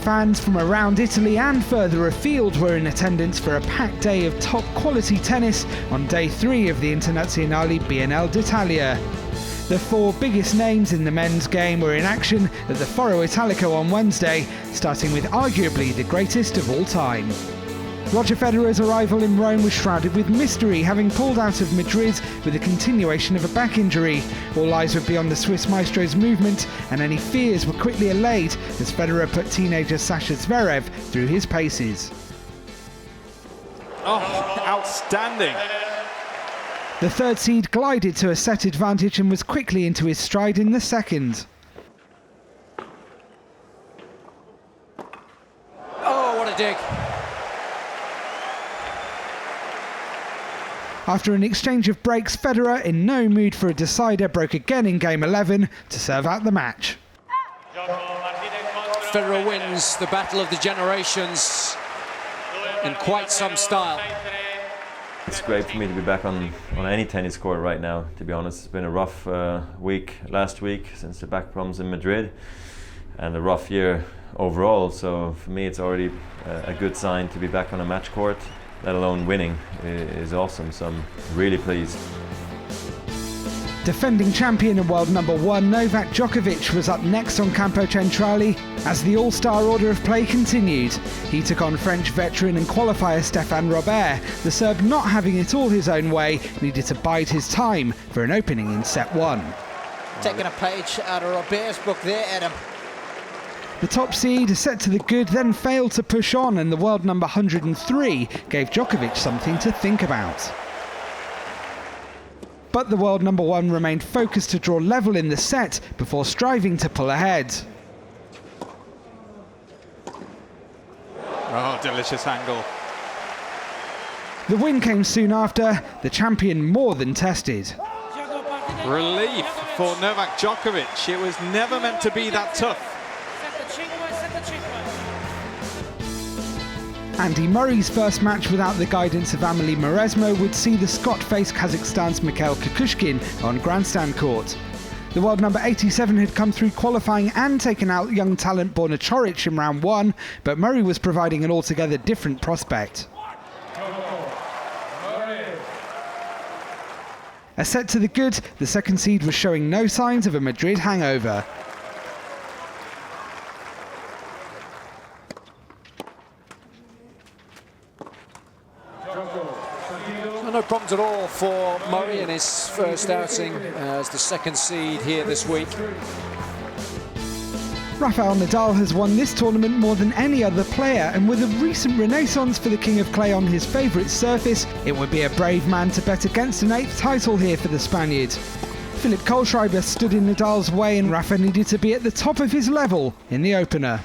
fans from around Italy and further afield were in attendance for a packed day of top-quality tennis on day 3 of the Internazionali BNL d'Italia. The 4 biggest names in the men's game were in action at the Foro Italico on Wednesday, starting with arguably the greatest of all time. Roger Federer's arrival in Rome was shrouded with mystery, having pulled out of Madrid with a continuation of a back injury. All eyes would be on the Swiss maestro's movement, and any fears were quickly allayed as Federer put teenager Sasha Zverev through his paces. Oh, outstanding! The third seed glided to a set advantage and was quickly into his stride in the second. Oh, what a dig! After an exchange of breaks, Federer, in no mood for a decider, broke again in Game 11 to serve out the match. Federer wins the battle of the generations in quite some style. It's great for me to be back on any tennis court right now, to be honest. It's been a rough week last week since the back problems in Madrid, and a rough year overall, so for me it's already a good sign to be back on a match court. Let alone winning is awesome, so I'm really pleased. Defending champion and world number 1 Novak Djokovic was up next on Campo Centrale as the all-star order of play continued. He took on French veteran and qualifier Stéphane Robert. The Serb, not having it all his own way, needed to bide his time for an opening in set 1. Taking a page out of Robert's book there, Adam. The top seed, set to the good, then failed to push on, and the world number 103 gave Djokovic something to think about. But the world number 1 remained focused to draw level in the set before striving to pull ahead. Oh, delicious angle. The win came soon after, the champion more than tested. Relief for Novak Djokovic. It was never meant to be that tough. Andy Murray's first match without the guidance of Amelie Mauresmo would see the Scot face Kazakhstan's Mikhail Kukushkin on grandstand court. The world number 87 had come through qualifying and taken out young talent Borna Coric in round 1, but Murray was providing an altogether different prospect. A set to the good, the second seed was showing no signs of a Madrid hangover. No problems at all for Murray in his first outing as the second seed here this week. Rafael Nadal has won this tournament more than any other player, and with a recent renaissance for the King of Clay on his favourite surface, it would be a brave man to bet against an 8th title here for the Spaniard. Philipp Kohlschreiber stood in Nadal's way, and Rafa needed to be at the top of his level in the opener.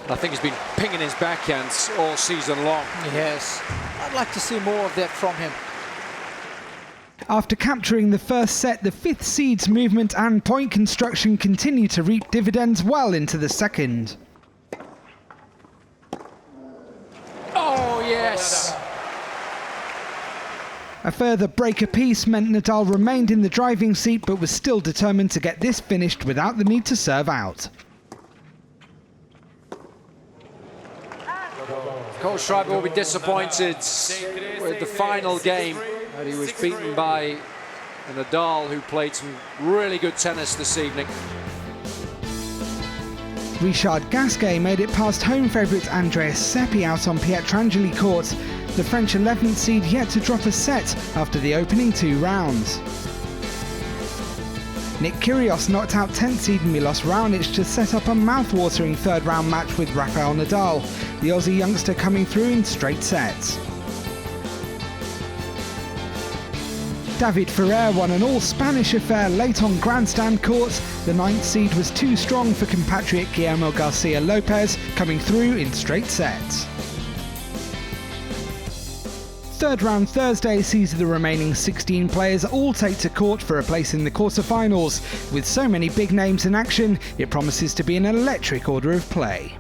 I think he's been pinging his backhands all season long. Yes, I'd like to see more of that from him. After capturing the first set, the 5th seed's movement and point construction continued to reap dividends well into the second. Oh, yes! A further break apiece meant Nadal remained in the driving seat but was still determined to get this finished without the need to serve out. Kohlschreiber will be disappointed with the final game, that he was beaten by Nadal, who played some really good tennis this evening. Richard Gasquet made it past home favourite Andreas Seppi out on Pietrangeli court. The French 11th seed yet to drop a set after the opening 2 rounds. Nick Kyrgios knocked out 10th seed Milos Raonic to set up a mouth-watering third round match with Rafael Nadal, the Aussie youngster coming through in straight sets. David Ferrer won an all-Spanish affair late on grandstand court. The 9th seed was too strong for compatriot Guillermo Garcia Lopez, coming through in straight sets. Third round Thursday sees the remaining 16 players all take to court for a place in the quarter-finals. With so many big names in action, it promises to be an electric order of play.